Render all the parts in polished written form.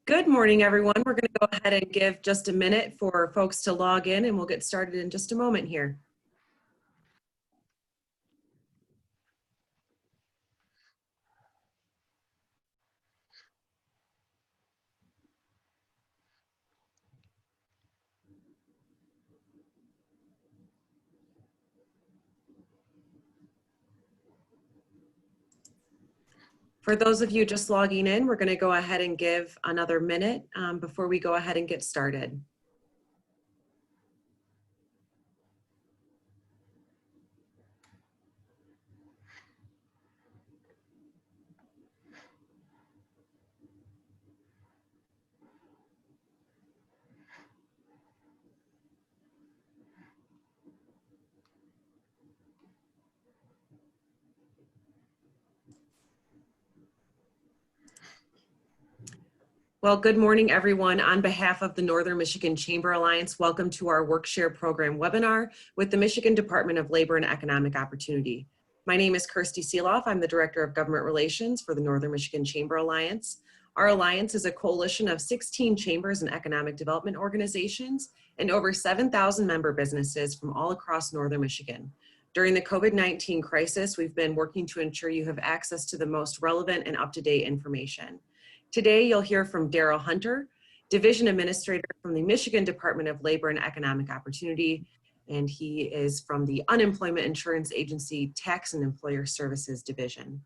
Good morning, everyone. We're going to go ahead and give just a minute for folks to log in, and we'll get started in just a moment here. For those of you just logging in, we're going to go ahead and give another minute before we go ahead and get started. Well, good morning, everyone. On behalf of the Northern Michigan Chamber Alliance, welcome to our Workshare Program webinar with the Michigan Department of Labor and Economic Opportunity. My name is Kirsty Seeloff. I'm the Director of Government Relations for the Northern Michigan Chamber Alliance. Our alliance is a coalition of 16 chambers and economic development organizations and over 7,000 member businesses from all across Northern Michigan. During the COVID-19 crisis, we've been working to ensure you have access to the most relevant and up-to-date information. Today, you'll hear from Daryl Hunter, Division Administrator from the Michigan Department of Labor and Economic Opportunity, and he is from the Unemployment Insurance Agency Tax and Employer Services Division.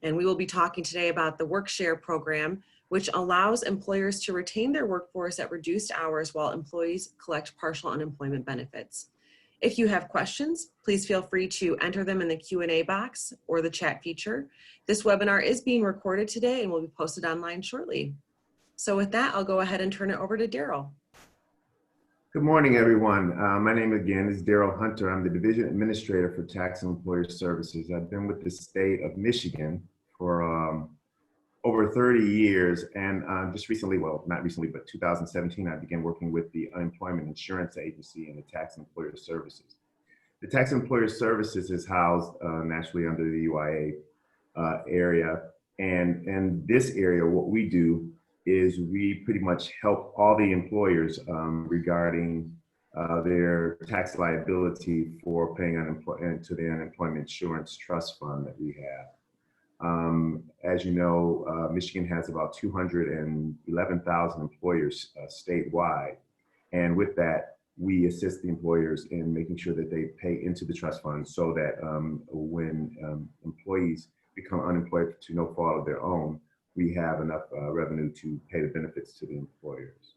And we will be talking today about the Workshare program, which allows employers to retain their workforce at reduced hours while employees collect partial unemployment benefits. If you have questions, please feel free to enter them in the Q&A box or the chat feature. This webinar is being recorded today and will be posted online shortly. So with that, I'll go ahead and turn it over to Daryl. Good morning, everyone. My name again is Daryl Hunter. I'm the Division Administrator for Tax and Employer Services. I've been with the state of Michigan for over 30 years, and just recently, well, not recently, but 2017, I began working with the Unemployment Insurance Agency and the Tax and Employer Services. The Tax and Employer Services is housed naturally under the UIA area, and in this area, what we do is we pretty much help all the employers regarding their tax liability for paying to the unemployment insurance trust fund that we have. As you know, Michigan has about 211,000 employers statewide. And with that, we assist the employers in making sure that they pay into the trust fund so that when employees become unemployed to no fault of their own, we have enough revenue to pay the benefits to the employers.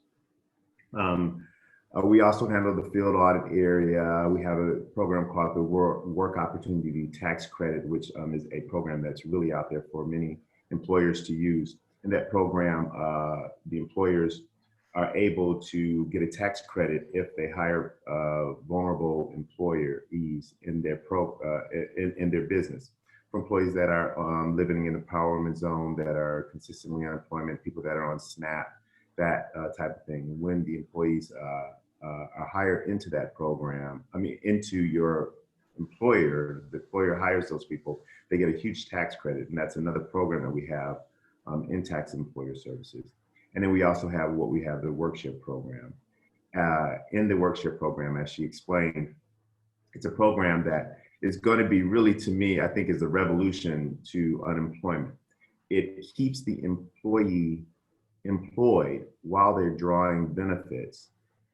We also handle the field audit area. We have a program called the Work Opportunity Tax Credit, which is a program that's really out there for many employers to use. In that program, the employers are able to get a tax credit if they hire vulnerable employees in their business. For employees that are living in the empowerment zone, that are consistently unemployment, people that are on SNAP, that type of thing. When the employees are hired into that program, into your employer, the employer hires those people, they get a huge tax credit. And that's another program that we have in Tax and Employer Services. And then we also have the Workshare program. In the Workshare program, as she explained, it's a program that is going to be really, to me, I think is a revolution to unemployment. It keeps the employee employed while they're drawing benefits,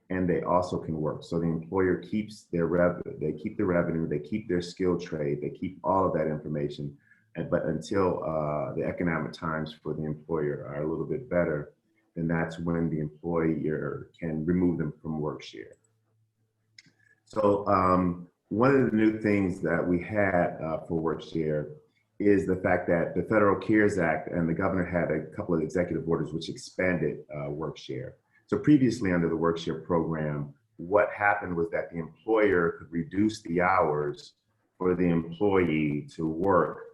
and they also can work. So the employer keeps their revenue, they keep the revenue, they keep their skill trade, they keep all of that information. But until the economic times for the employer are a little bit better, then that's when the employer can remove them from Workshare. So one of the new things that we had for Workshare is the fact that the Federal CARES Act and the governor had a couple of executive orders which expanded Workshare. So previously under the Workshare program, what happened was that the employer could reduce the hours for the employee to work.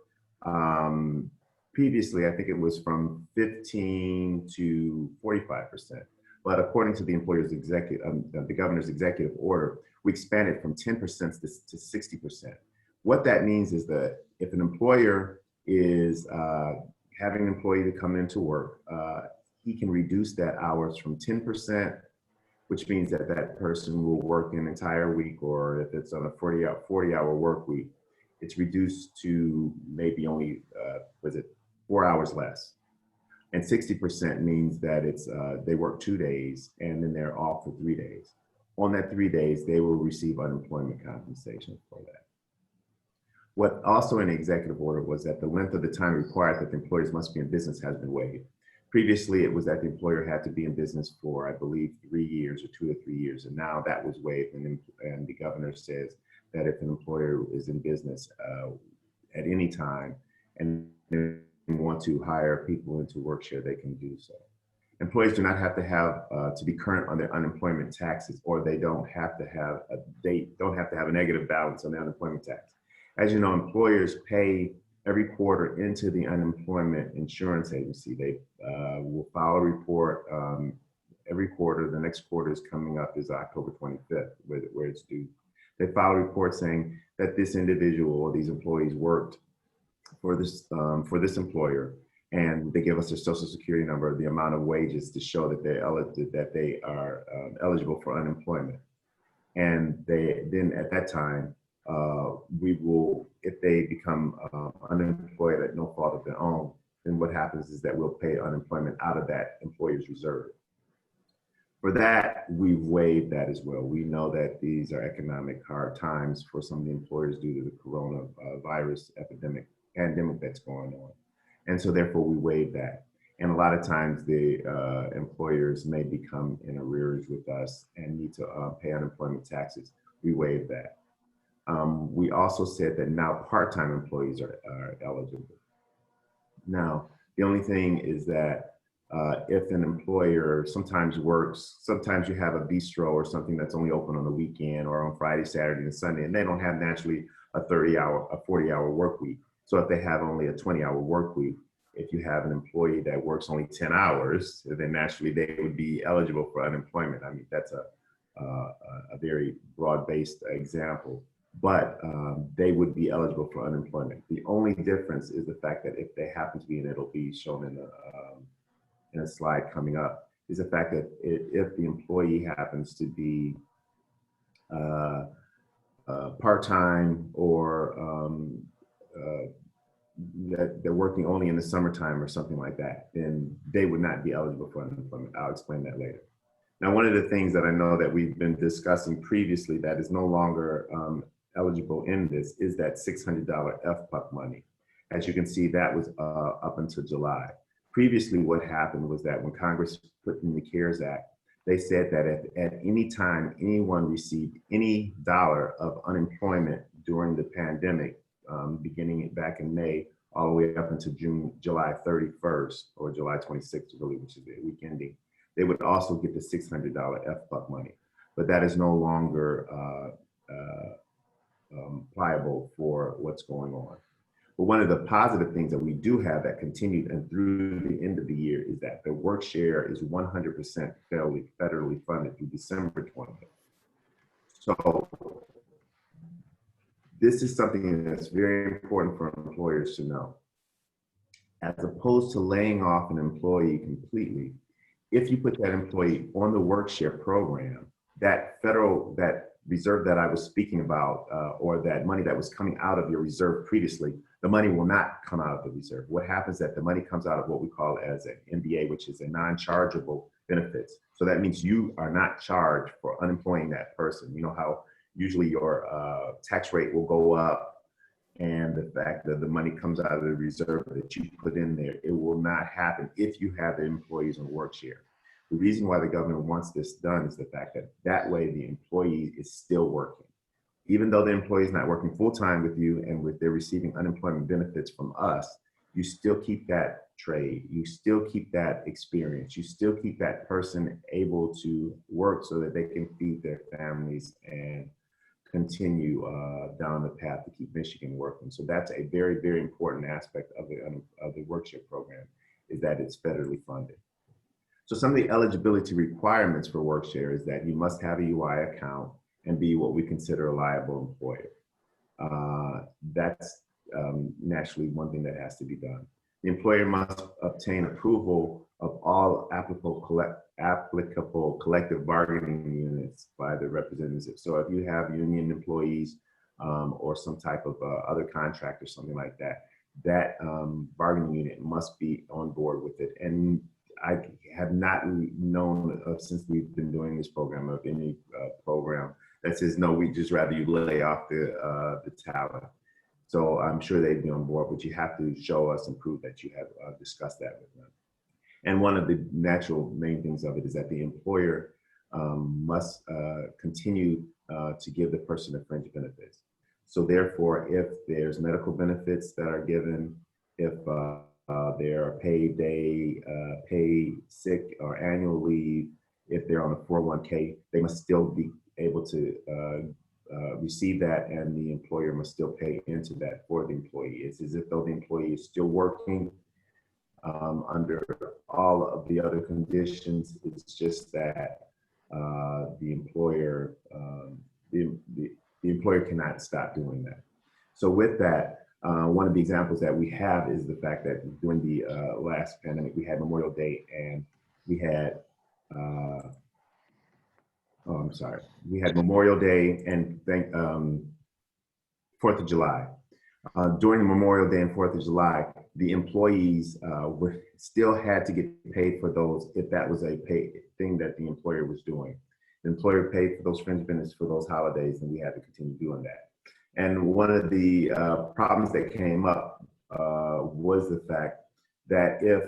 Previously, I think it was from 15 to 45%. But according to the employer's the governor's executive order, we expanded from 10% to 60%. What that means is that if an employer is having an employee to come into work, he can reduce that hours from 10%, which means that that person will work an entire week, or if it's on a 40-hour work week, it's reduced to maybe only, 4 hours less. And 60% means that it's they work 2 days and then they're off for 3 days. On that 3 days, they will receive unemployment compensation for that. What also in the executive order was that the length of the time required that the employers must be in business has been waived. Previously, it was that the employer had to be in business for, I believe, 3 years or 2 to 3 years, and now that was waived. And the governor says that if an employer is in business at any time and they want to hire people into workshare, they can do so. Employees do not have to have to be current on their unemployment taxes, or they don't have to have a negative balance on their unemployment tax. As you know, employers pay every quarter into the unemployment insurance agency. They will file a report every quarter. The next quarter is coming up is October 25th, where it's due. They file a report saying that this individual or these employees worked for this employer, and they give us their social security number, the amount of wages to show that they are eligible for unemployment. And then at that time, we will, if they become unemployed at no fault of their own, then what happens is that we'll pay unemployment out of that employer's reserve. For that, we've waived that as well. We know that these are economic hard times for some of the employers due to the coronavirus pandemic that's going on. And so therefore we waive that. And a lot of times the employers may become in arrears with us and need to pay unemployment taxes. We waive that. We also said that now part-time employees are eligible. Now, the only thing is that if an employer sometimes you have a bistro or something that's only open on the weekend or on Friday, Saturday, and Sunday, and they don't have naturally a 40-hour work week. So if they have only a 20-hour work week, if you have an employee that works only 10 hours, then naturally they would be eligible for unemployment. I mean, that's a very broad-based example, but they would be eligible for unemployment. The only difference is the fact that if they happen to be, and it'll be shown in a slide coming up, is the fact that if the employee happens to be part-time or that they're working only in the summertime or something like that, then they would not be eligible for unemployment. I'll explain that later. Now, one of the things that I know that we've been discussing previously that is no longer eligible in this is that $600 FPUP money. As you can see, that was up until July. Previously, what happened was that when Congress put in the CARES Act, they said that if at any time anyone received any dollar of unemployment during the pandemic, beginning back in May, all the way up until July 31st or July 26th, really, which is the week ending, they would also get the $600 FPUP money. But that is no longer pliable for what's going on. But one of the positive things that we do have that continued and through the end of the year is that the work share is 100% federally funded through December 20th. So this is something that's very important for employers to know. As opposed to laying off an employee completely, if you put that employee on the work share program, that reserve that I was speaking about, or that money that was coming out of your reserve previously, the money will not come out of the reserve. What happens is that the money comes out of what we call as an NBA, which is a non-chargeable benefits. So that means you are not charged for unemploying that person. You know how usually your tax rate will go up, and the fact that the money comes out of the reserve that you put in there, it will not happen if you have the employees on work share. The reason why the government wants this done is the fact that that way the employee is still working. Even though the employee is not working full-time with you and they're receiving unemployment benefits from us, you still keep that trade, you still keep that experience, you still keep that person able to work so that they can feed their families and continue down the path to keep Michigan working. So that's a very, very important aspect of the workshare program, is that it's federally funded. So some of the eligibility requirements for workshare is that you must have a UI account and be what we consider a liable employer. That's naturally one thing that has to be done. The employer must obtain approval of all applicable collective bargaining units by the representative. So if you have union employees or some type of other contract or something like that, that bargaining unit must be on board with it. And I have not known since we've been doing this program of any program that says, no, we just rather you lay off the talent. So I'm sure they'd be on board, but you have to show us and prove that you have discussed that with them. And one of the natural main things of it is that the employer must continue to give the person the fringe benefits. So therefore, if there's medical benefits that are given, if there are paid day, paid sick or annual leave, if they're on a 401k, they must still be able to receive that, and the employer must still pay into that for the employee. It's as if though the employee is still working under all of the other conditions. It's just that the employer cannot stop doing that. So with that, one of the examples that we have is the fact that during the last pandemic, we had Memorial Day and we had we had Memorial Day and 4th of July. During Memorial Day and 4th of July, the employees still had to get paid for those if that was a paid thing that the employer was doing. The employer paid for those fringe benefits for those holidays, and we had to continue doing that. And one of the problems that came up was the fact that if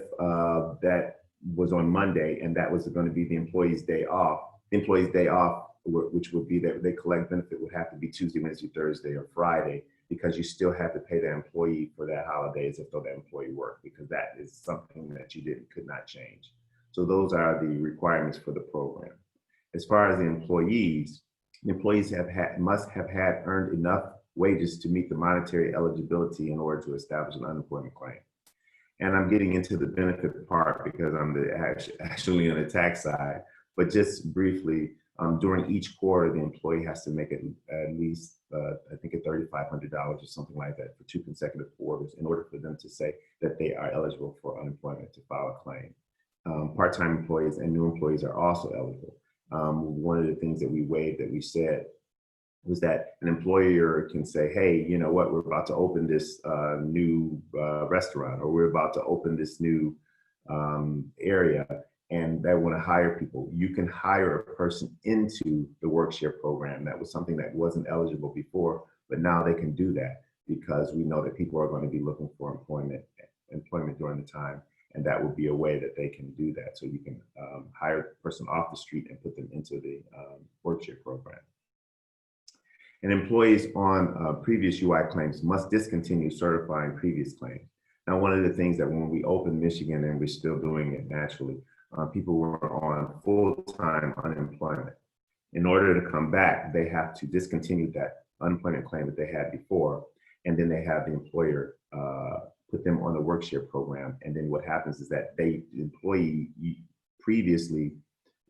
that was on Monday and that was going to be the employee's day off, which would be that they collect benefit, would have to be Tuesday, Wednesday, Thursday, or Friday, because you still have to pay the employee for that holiday as if though that employee worked, because that is something that you could not change. So those are the requirements for the program. As far as the employees must have had earned enough wages to meet the monetary eligibility in order to establish an unemployment claim. And I'm getting into the benefit part because I'm actually on the tax side. But just briefly, during each quarter, the employee has to make at least, I think, $3,500 or something like that for 2 consecutive quarters in order for them to say that they are eligible for unemployment to file a claim. Part-time employees and new employees are also eligible. One of the things that we waived that we said was that an employer can say, hey, you know what, we're about to open this new restaurant, or we're about to open this new area, and they want to hire people. You can hire a person into the work-share program. That was something that wasn't eligible before, but now they can do that because we know that people are going to be looking for employment during the time, and that would be a way that they can do that. So you can hire a person off the street and put them into the work-share program. And employees on previous UI claims must discontinue certifying previous claims. Now, one of the things that when we opened Michigan, and we're still doing it naturally, people were on full-time unemployment. In order to come back, they have to discontinue that unemployment claim that they had before, and then they have the employer put them on the work-share program. And then what happens is that the employee previously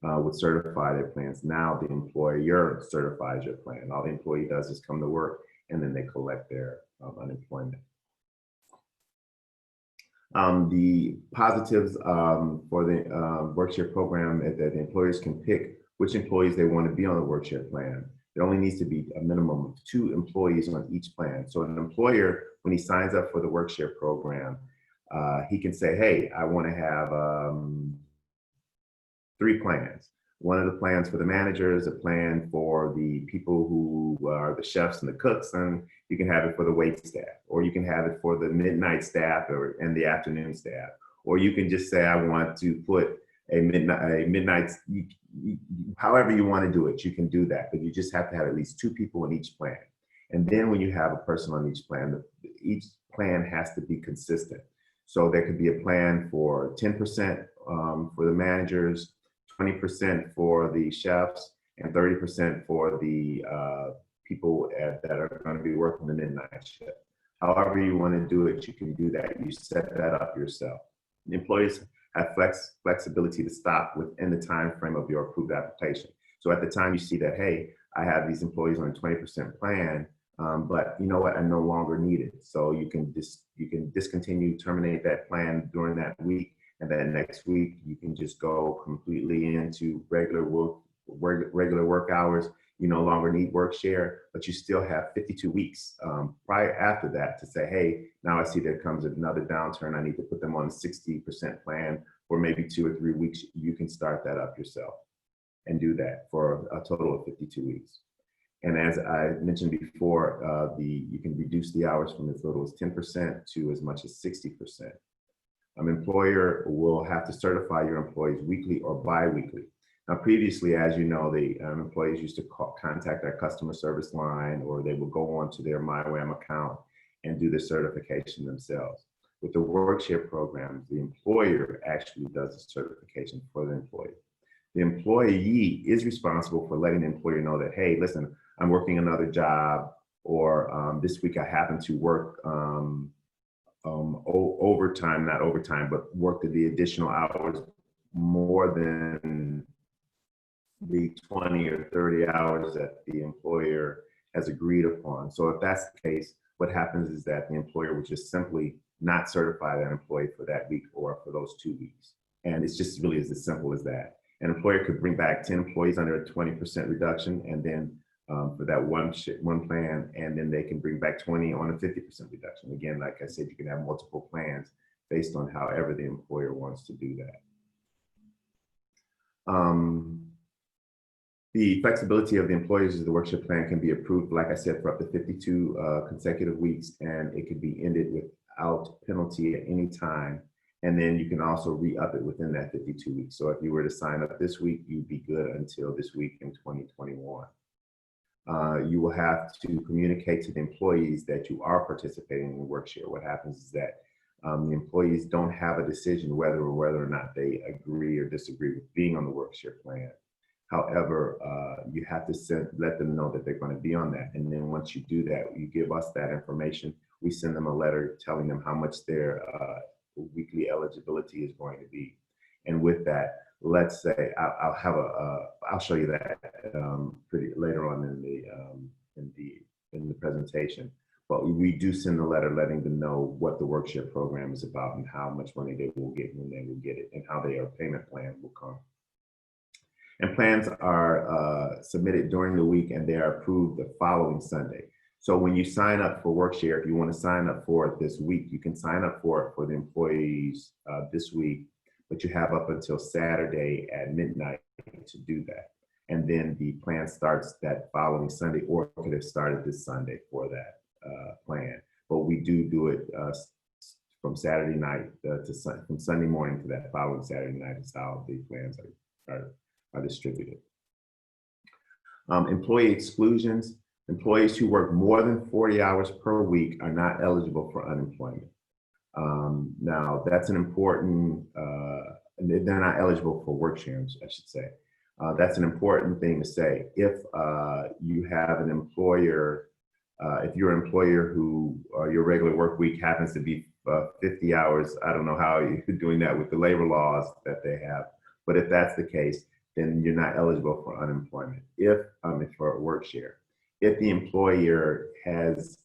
would certify their plans. Now the employer certifies your plan. All the employee does is come to work, and then they collect their unemployment. The positives for the work-share program is that the employers can pick which employees they want to be on the work-share plan. There only needs to be a minimum of 2 employees on each plan. So an employer, when he signs up for the work-share program, he can say, hey, I want to have 3 plans. One of the plans for the managers, a plan for the people who are the chefs and the cooks, and you can have it for the wait staff, or you can have it for the midnight staff and the afternoon staff, or you can just say, I want to put a midnight, however you want to do it, you can do that, but you just have to have at least 2 people in each plan. And then when you have a person on each plan has to be consistent. So there could be a plan for 10% for the managers, 20% for the chefs, and 30% for the people that are going to be working the midnight shift. However you want to do it, you can do that. You set that up yourself. The employees have flexibility to stop within the time frame of your approved application. So at the time you see that, hey, I have these employees on a 20% plan, but you know what, I no longer need it. So you can discontinue, terminate that plan during that week, and then next week you can just go completely into regular work hours. You no longer need work share, but you still have 52 weeks prior after that to say, hey, now I see there comes another downturn. I need to put them on a 60% plan for maybe 2 or 3 weeks. You can start that up yourself and do that for a total of 52 weeks. And as I mentioned before, you can reduce the hours from as little as 10% to as much as 60%. An employer will have to certify your employees weekly or bi-weekly. Now, previously, as you know, the employees used to contact our customer service line, or they will go on to their MyWAM account and do the certification themselves. With the WorkShare program, the employer actually does the certification for the employee. The employee is responsible for letting the employer know that, hey, listen, I'm working another job, or this week I happen to work overtime, not overtime, but work the additional hours more than the 20 or 30 hours that the employer has agreed upon. So if that's the case, what happens is that the employer would just simply not certify that employee for that week or for those 2 weeks. And it's just really as simple as that. An employer could bring back 10 employees under a 20% reduction, and then for that one plan, and then they can bring back 20 on a 50% reduction. Again, like I said, you can have multiple plans based on however the employer wants to do that. The flexibility of the employees of the WorkShare plan can be approved, like I said, for up to 52 consecutive weeks, and it could be ended without penalty at any time. And then you can also re-up it within that 52 weeks. So if you were to sign up this week, you'd be good until this week in 2021. You will have to communicate to the employees that you are participating in WorkShare. What happens is that the employees don't have a decision whether or not they agree or disagree with being on the WorkShare plan. However, you have to let them know that they're going to be on that. And then once you do that, you give us that information. We send them a letter telling them how much their weekly eligibility is going to be. And with that, let's say I'll show you that pretty later on in the presentation. But we do send a letter letting them know what the WorkShare program is about and how much money they will get when they will get it, and how their payment plan will come. And plans are submitted during the week, and they are approved the following Sunday. So when you sign up for WorkShare, if you want to sign up for it this week, you can sign up for it for the employees this week, but you have up until Saturday at midnight to do that. And then the plan starts that following Sunday, or it could have started this Sunday for that plan. But we do it from Saturday night from Sunday morning to that following Saturday night is how the plans are distributed. Employee exclusions. Employees who work more than 40 hours per week are not eligible for unemployment. Now, that's an important, they're not eligible for work shares, I should say. That's an important thing to say. If you have an employer, if you're an employer who your regular work week happens to be 50 hours, I don't know how you're doing that with the labor laws that they have, but if that's the case, then you're not eligible for unemployment for a work share. If the employer has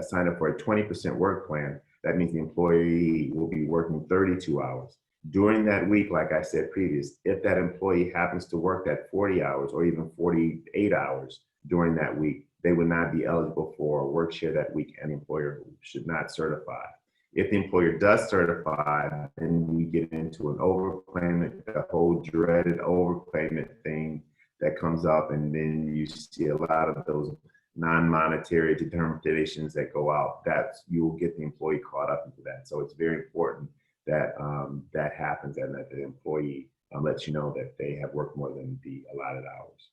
signed up for a 20% work plan, that means the employee will be working 32 hours. During that week, like I said previous, if that employee happens to work that 40 hours or even 48 hours during that week, they would not be eligible for a work share that week, and the employer should not certify. If the employer does certify, then we get into an overpayment, the whole dreaded overpayment thing that comes up, and then you see a lot of those non-monetary determinations that go out. You will get the employee caught up into that. So it's very important that that happens, and that the employee lets you know that they have worked more than the allotted hours.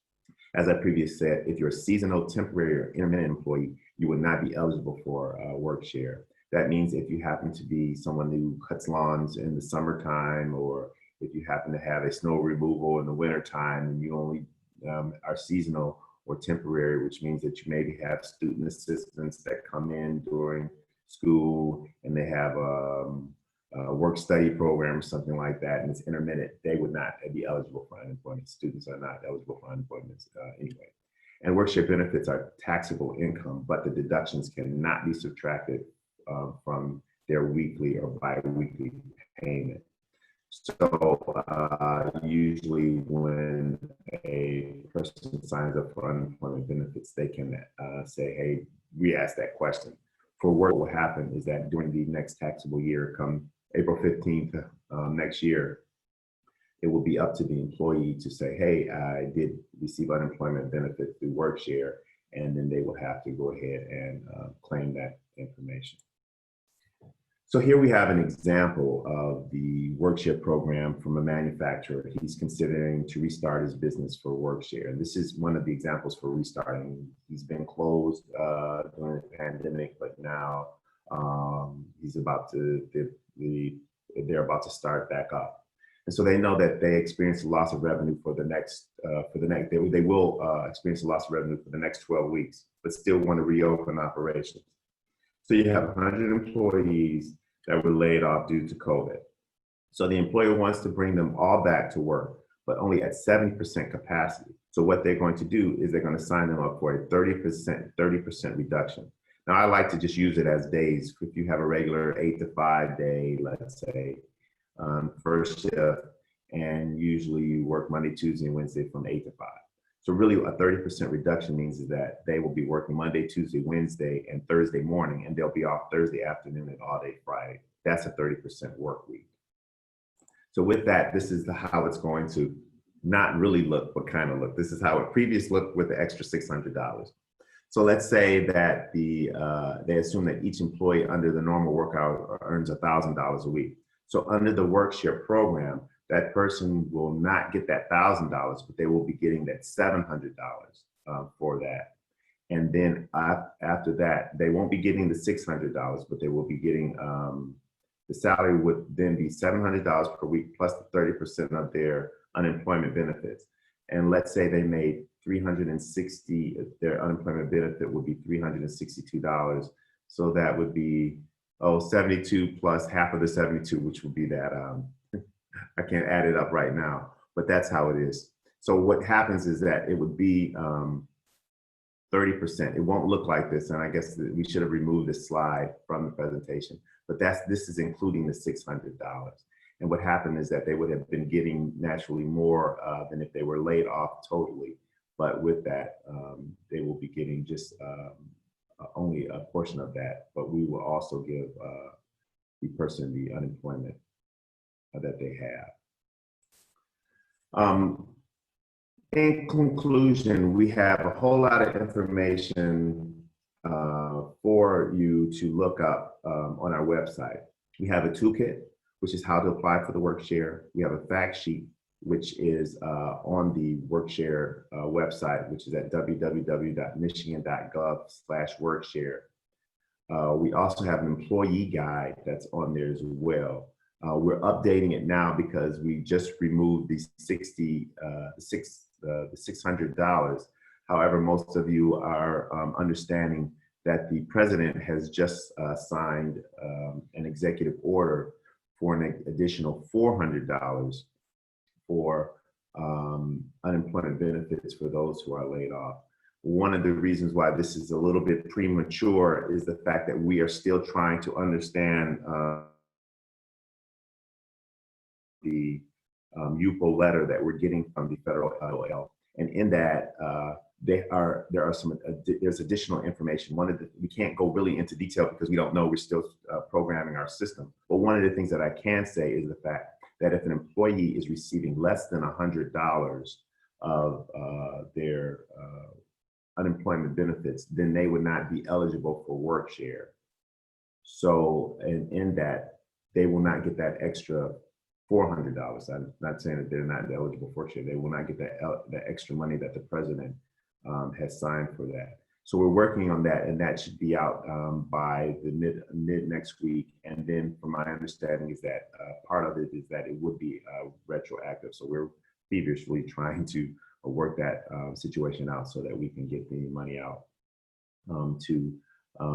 As I previously said, if you're a seasonal, temporary, or intermittent employee, you would not be eligible for work share. That means if you happen to be someone who cuts lawns in the summertime, or if you happen to have a snow removal in the wintertime, and you only are seasonal or temporary, which means that you maybe have student assistants that come in during school and they have a work-study program or something like that, and it's intermittent, they would not be eligible for unemployment. Students are not eligible for unemployment anyway. And work share benefits are taxable income, but the deductions cannot be subtracted from their weekly or bi-weekly payment. So usually when a person signs up for unemployment benefits, they can say, hey, we asked that question. For work, what will happen is that during the next taxable year, come April 15th next year, it will be up to the employee to say, hey, I did receive unemployment benefit through work share, and then they will have to go ahead and claim that information. So here we have an example of the workshare program from a manufacturer. He's considering to restart his business for workshare. And this is one of the examples for restarting. He's been closed during the pandemic, but now he's about to, they're about to start back up. And so they know that they experience a loss of revenue for the next, they will experience a loss of revenue for the next 12 weeks, but still want to reopen operations. So you have 100 employees that were laid off due to COVID. So the employer wants to bring them all back to work, but only at 70% capacity. So what they're going to do is they're going to sign them up for a 30% reduction. Now I like to just use it as days. If you have a regular 8 to 5 day, let's say, first shift, and usually you work Monday, Tuesday, and Wednesday from 8 to 5. So really a 30% reduction means is that they will be working Monday, Tuesday, Wednesday, and Thursday morning, and they'll be off Thursday afternoon and all day Friday. That's a 30% work week. So with that, this is how it's going to not really look, but kind of look. This is how it previously looked with the extra $600. So let's say that they assume that each employee under the normal work hour earns $1,000 a week. So under the work share program, that person will not get that $1,000, but they will be getting that $700 for that. And then after that, they won't be getting the $600, but they will be getting, the salary would then be $700 per week plus the 30% of their unemployment benefits. And let's say they made $360, their unemployment benefit would be $362. So that would be, 72 plus half of the 72, which would be that, I can't add it up right now, but that's how it is. So what happens is that it would be 30%. It won't look like this, and I guess we should have removed this slide from the presentation, but this is including the $600. And what happened is that they would have been getting naturally more than if they were laid off totally. But with that, they will be getting just only a portion of that, but we will also give the person the unemployment that they have. In conclusion, we have a whole lot of information for you to look up on our website. We have a toolkit, which is how to apply for the workshare. We have a fact sheet, which is on the workshare website, which is at www.michigan.gov/workshare. We also have an employee guide that's on there as well. We're updating it now because we just removed the $600. However, most of you are understanding that the president has just signed an executive order for an additional $400 for unemployment benefits for those who are laid off. One of the reasons why this is a little bit premature is the fact that we are still trying to understand the UPO letter that we're getting from the federal LL. And in that, there's additional information. We can't go really into detail because we don't know, we're still programming our system. But one of the things that I can say is the fact that if an employee is receiving less than $100 of their unemployment benefits, then they would not be eligible for work share. So, and in that, they will not get that extra $400. I'm not saying that they're not eligible for work share. They will not get that extra money that the president has signed for that. So we're working on that, and that should be out by the mid next week. And then, from my understanding, is that part of it is that it would be retroactive. So we're feverishly trying to work that situation out so that we can get the money out to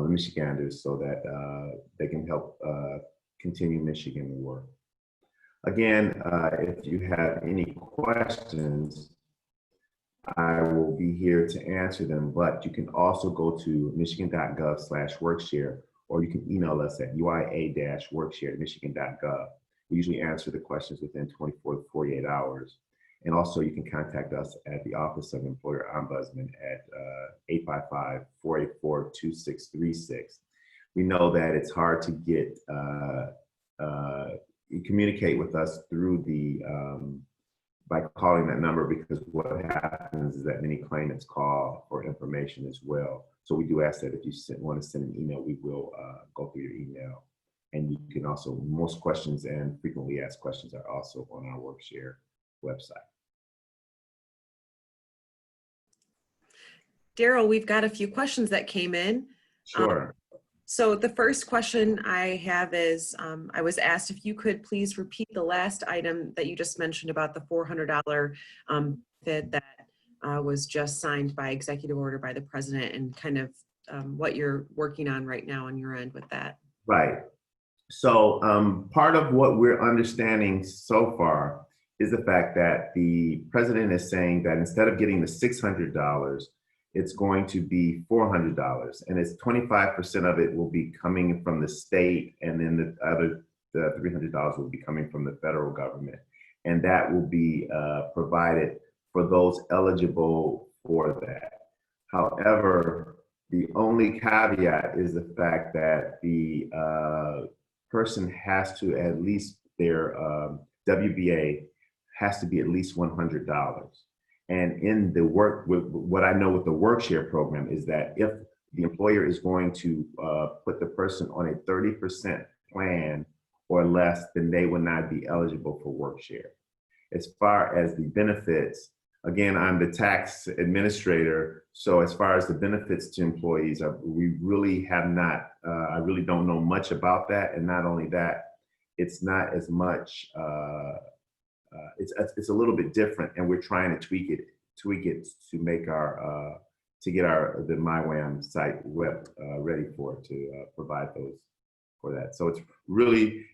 Michiganders so that they can help continue Michigan work. Again, if you have any questions, I will be here to answer them, but you can also go to michigan.gov/workshare, or you can email us at uia-workshare@michigan.gov. We usually answer the questions within 24 to 48 hours. And also you can contact us at the Office of Employer Ombudsman at 855-484-2636. We know that it's hard to get, communicate with us through the, by calling that number, because what happens is that many claimants call for information as well. So we do ask that if you want to send an email, we will go through your email. And you can also, most questions and frequently asked questions are also on our Workshare website. Daryl, we've got a few questions that came in. Sure. So the first question I have is, I was asked if you could please repeat the last item that you just mentioned about the $400 bid that was just signed by executive order by the president, and kind of what you're working on right now on your end with that. Right. So part of what we're understanding so far is the fact that the president is saying that instead of getting the $600, it's going to be $400, and it's 25% of it will be coming from the state, and then the other $300 will be coming from the federal government, and that will be provided for those eligible for that. However, the only caveat is the fact that the person has to at least, their WBA has to be at least $100. And in the work, with what I know with the Workshare program is that if the employer is going to put the person on a 30% plan or less, then they will not be eligible for Workshare. As far as the benefits, again, I'm the tax administrator, so as far as the benefits to employees, we really have not, I really don't know much about that. And not only that, it's not as much, it's a little bit different, and we're trying to tweak it to make our, to get the MyWAM site ready to provide those for that. So it's really,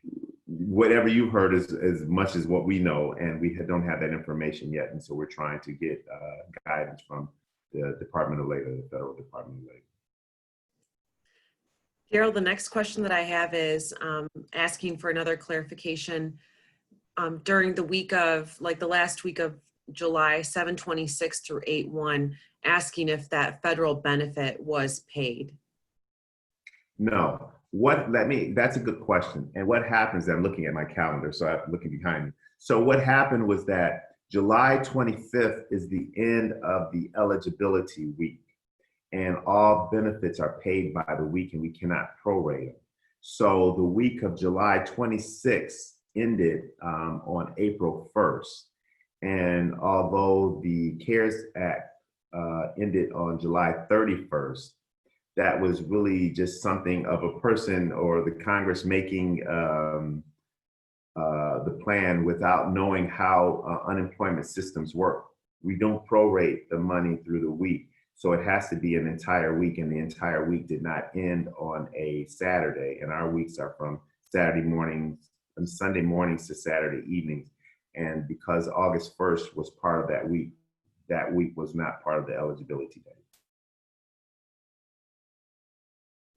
whatever you heard is as much as what we know, and we don't have that information yet. And so we're trying to get guidance from the Department of Labor, the Federal Department of Labor. Daryl, the next question that I have is asking for another clarification. During the week of, like the last week of July 7/26 through 8/1, asking if that federal benefit was paid. No. That's a good question. And what happens, I'm looking at my calendar, so I'm looking behind me. So what happened was that July 25th is the end of the eligibility week, and all benefits are paid by the week, and we cannot prorate them. So the week of July 26th ended on April 1st. And although the CARES Act ended on July 31st, that was really just something of a person or the Congress making the plan without knowing how unemployment systems work. We don't prorate the money through the week. So it has to be an entire week, and the entire week did not end on a Saturday. And our weeks are from Saturday mornings, from Sunday mornings to Saturday evenings. And because August 1st was part of that week was not part of the eligibility day.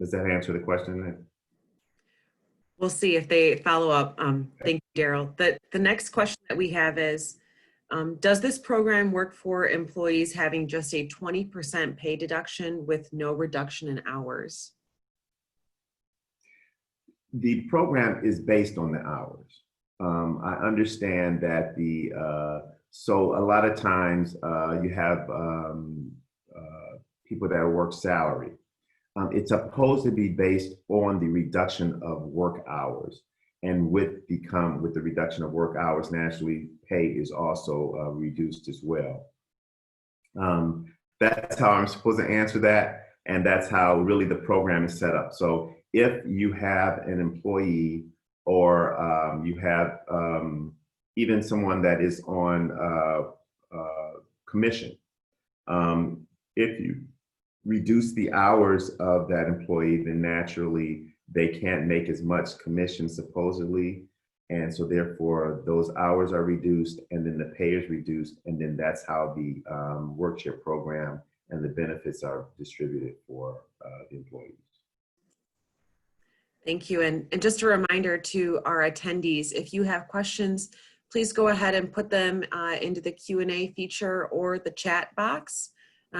Does that answer the question? We'll see if they follow up. Thank you, Daryl. The next question that we have is, does this program work for employees having just a 20% pay deduction with no reduction in hours? The program is based on the hours. I understand that so a lot of times you have people that work salary. It's supposed to be based on the reduction of work hours, and with the reduction of work hours, naturally pay is also reduced as well. That's how I'm supposed to answer that, and that's how really the program is set up. So if you have an employee, or you have even someone that is on commission, if you reduce the hours of that employee, then naturally they can't make as much commission supposedly, And so therefore those hours are reduced and then the pay is reduced. And then that's how the work-share program and the benefits are distributed for the employees. Thank you. And just a reminder to our attendees, if you have questions, please go ahead and put them into the Q&A feature or the chat box.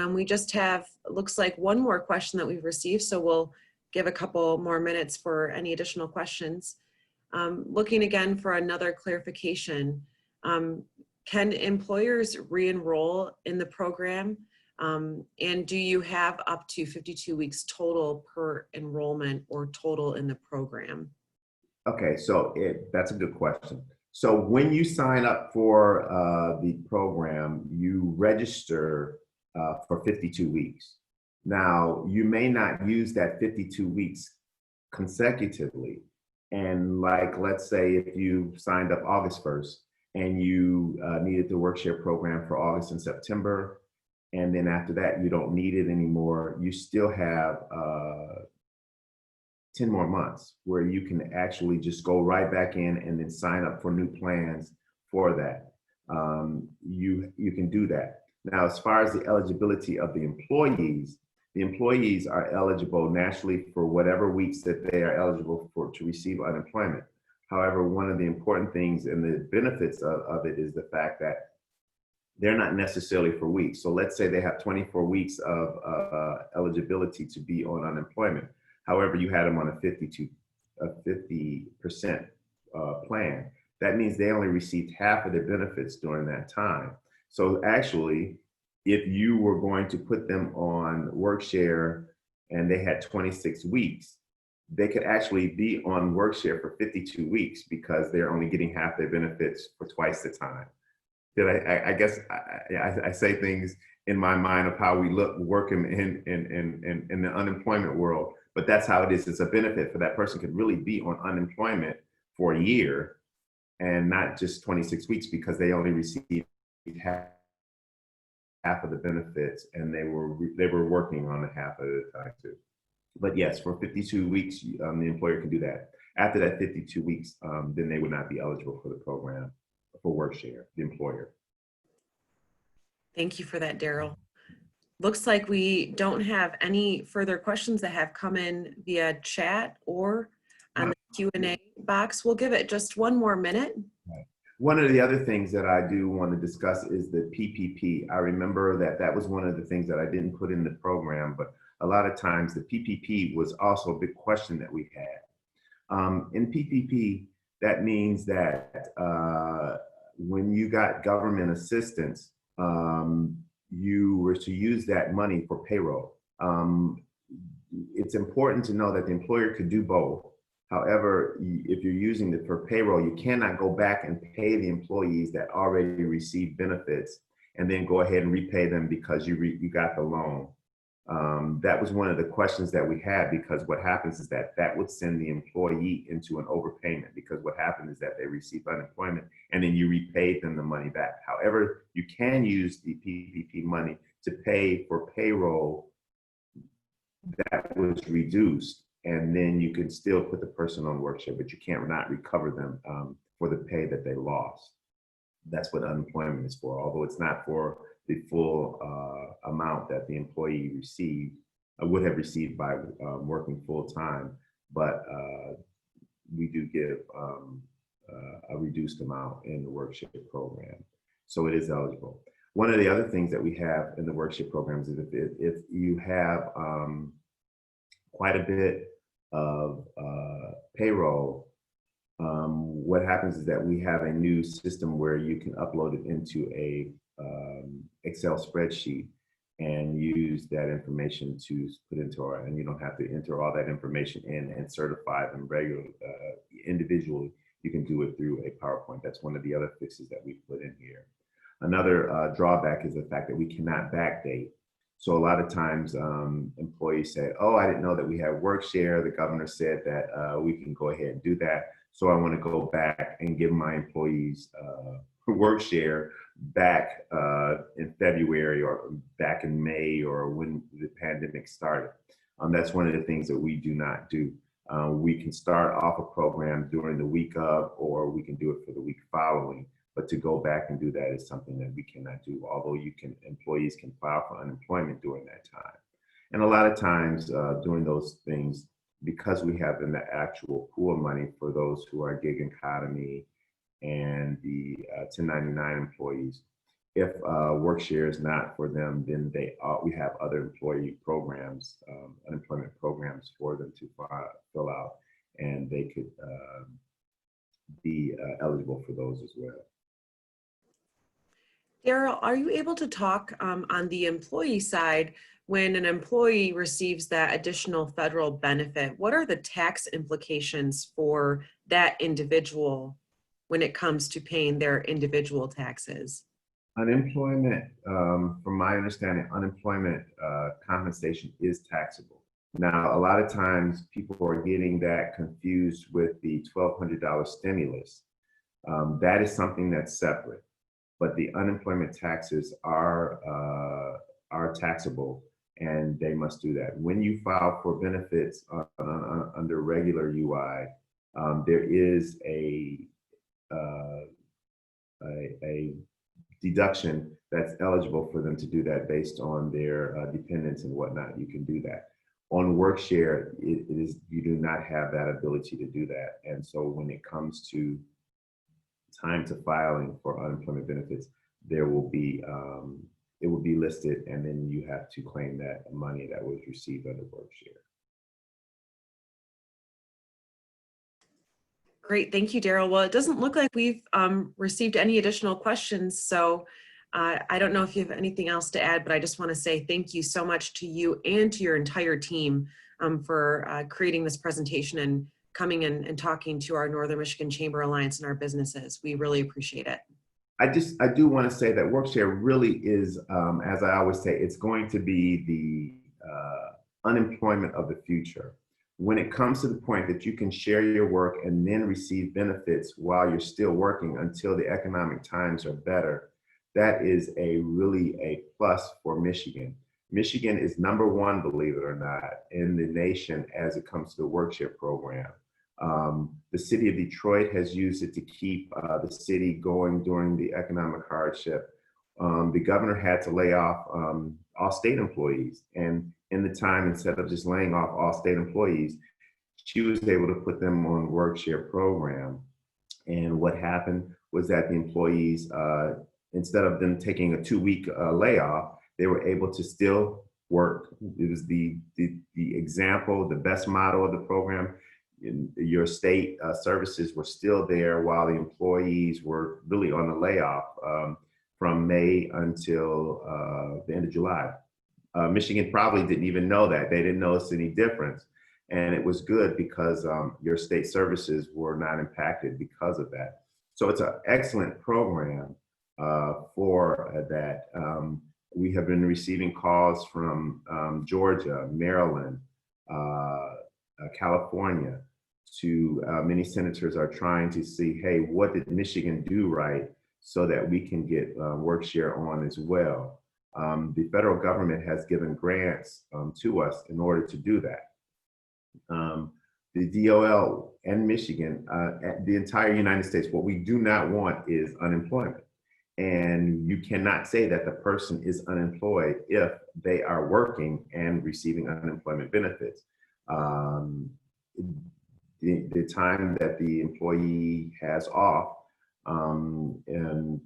We just have, looks like one more question that we've received, so we'll give a couple more minutes for any additional questions. Looking again for another clarification, can employers re-enroll in the program? And do you have up to 52 weeks total per enrollment or total in the program? Okay, so that's a good question. So when you sign up for the program, you register for 52 weeks. Now, you may not use that 52 weeks consecutively. And like, let's say if you signed up August 1st and you needed the work-share program for August and September, and then after that, you don't need it anymore, you still have 10 more months where you can actually just go right back in and then sign up for new plans for that. You can do that. Now, as far as the eligibility of the employees are eligible nationally for whatever weeks that they are eligible for to receive unemployment. However, one of the important things and the benefits of it is the fact that they're not necessarily for weeks. So let's say they have 24 weeks of eligibility to be on unemployment. However, you had them on a 50% plan. That means they only received half of their benefits during that time. So actually, if you were going to put them on work-share and they had 26 weeks, they could actually be on work-share for 52 weeks because they're only getting half their benefits for twice the time. I guess I say things in my mind of how we work in the unemployment world, but that's how it is. It's a benefit for that person could really be on unemployment for a year and not just 26 weeks because they only received half of the benefits and they were working on a half of the time too. But yes, for 52 weeks, the employer can do that. After that 52 weeks, then they would not be eligible for the program for work-share, the employer. Thank you for that, Daryl. Looks like we don't have any further questions that have come in via chat or on the Q&A box. We'll give it just one more minute. One of the other things that I do want to discuss is the PPP. I remember that was one of the things that I didn't put in the program, but a lot of times the PPP was also a big question that we had. In PPP, that means that when you got government assistance, you were to use that money for payroll. It's important to know that the employer could do both. However, if you're using it for payroll, you cannot go back and pay the employees that already received benefits and then go ahead and repay them because you got the loan. That was one of the questions that we had, because what happens is that would send the employee into an overpayment, because what happened is that they received unemployment and then you repaid them the money back. However, you can use the PPP money to pay for payroll that was reduced, and then you can still put the person on work-share, but you can't not recover them for the pay that they lost. That's what unemployment is for, although it's not for the full amount that the employee received, would have received by working full-time, but we do give a reduced amount in the work-share program. So it is eligible. One of the other things that we have in the work-share programs is if you have quite a bit of payroll, what happens is that we have a new system where you can upload it into a Excel spreadsheet and use that information to put into and you don't have to enter all that information in and certify them regularly, individually. You can do it through a PowerPoint. That's one of the other fixes that we put in here. Another drawback is the fact that we cannot backdate. So a lot of times employees say, oh, I didn't know that we had work share. The governor said that we can go ahead and do that. So I want to go back and give my employees work share back in February or back in May or when the pandemic started. That's one of the things that we do not do. We can start off a program during the week of, or we can do it for the week following. But to go back and do that is something that we cannot do, although employees can file for unemployment during that time. And a lot of times during those things, because we have the actual pool of money for those who are gig economy and the 1099 employees, if WorkShare is not for them, then we have other employee programs, unemployment programs for them to fill out, and they could be eligible for those as well. Daryl, are you able to talk on the employee side, when an employee receives that additional federal benefit, what are the tax implications for that individual when it comes to paying their individual taxes? Unemployment, from my understanding, unemployment compensation is taxable. Now, a lot of times people are getting that confused with the $1,200 stimulus. That is something that's separate, but the unemployment taxes are taxable, and they must do that. When you file for benefits under regular UI, there is a deduction that's eligible for them to do that based on their dependents and whatnot. You can do that. On WorkShare, you do not have that ability to do that. And so when it comes to time to filing for unemployment benefits, there will be it will be listed, and then you have to claim that money that was received under WorkShare. Great, thank you, Daryl. Well, it doesn't look like we've received any additional questions, so I don't know if you have anything else to add, but I just want to say thank you so much to you and to your entire team for creating this presentation and coming in and talking to our Northern Michigan Chamber Alliance and our businesses. We really appreciate it. I do want to say that WorkShare really is, as I always say, it's going to be the unemployment of the future. When it comes to the point that you can share your work and then receive benefits while you're still working until the economic times are better, that is really a plus for Michigan. Michigan is #1, believe it or not, in the nation as it comes to the WorkShare program. The city of Detroit has used it to keep the city going during the economic hardship. The governor had to lay off all state employees, and in the time, instead of just laying off all state employees, she was able to put them on WorkShare program. And what happened was that the employees, instead of them taking a 2-week layoff, they were able to still work. It was the example, the best model of the program. Your state services were still there while the employees were really on the layoff from May until the end of July. Michigan probably didn't even know that. They didn't notice any difference. And it was good because your state services were not impacted because of that. So it's an excellent program for that. We have been receiving calls from Georgia, Maryland, California. Many senators are trying to see, hey, what did Michigan do right so that we can get WorkShare on as well. The federal government has given grants to us in order to do that. The DOL and Michigan, the entire United States, what we do not want is unemployment. And you cannot say that the person is unemployed if they are working and receiving unemployment benefits. The time that the employee has off, and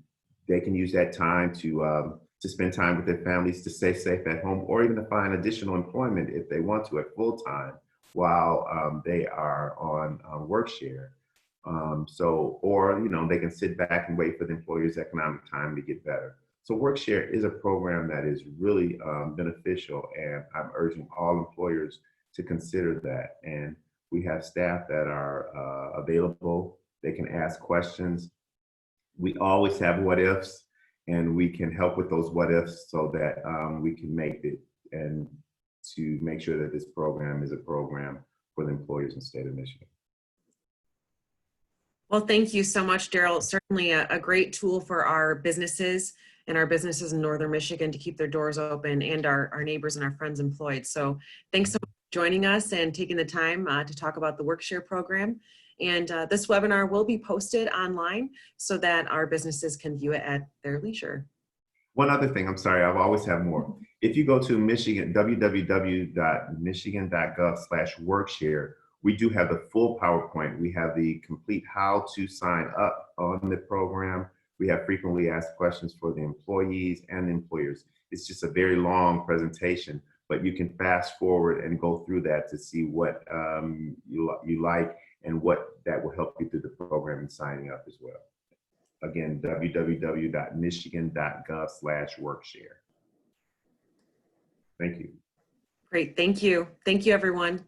they can use that time to spend time with their families, to stay safe at home, or even to find additional employment if they want to at full time while they are on WorkShare. Or they can sit back and wait for the employer's economic time to get better. So WorkShare is a program that is really beneficial, and I'm urging all employers to consider that. And we have staff that are available. They can ask questions. We always have what ifs, and we can help with those what ifs so that we can make it and to make sure that this program is a program for the employers in the state of Michigan. Well, thank you so much, Daryl. Certainly a great tool for our businesses and our businesses in Northern Michigan to keep their doors open, and our neighbors and our friends employed. So thanks so much for joining us and taking the time to talk about the Workshare program. And this webinar will be posted online so that our businesses can view it at their leisure. One other thing, I'm sorry, I've always have more. If you go to Michigan, www.michigan.gov/workshare, we do have the full PowerPoint. We have the complete how to sign up on the program. We have frequently asked questions for the employees and employers. It's just a very long presentation, but you can fast forward and go through that to see what you like and what that will help you through the program and signing up as well. Again, www.michigan.gov/workshare. Thank you. Great, thank you. Thank you, everyone.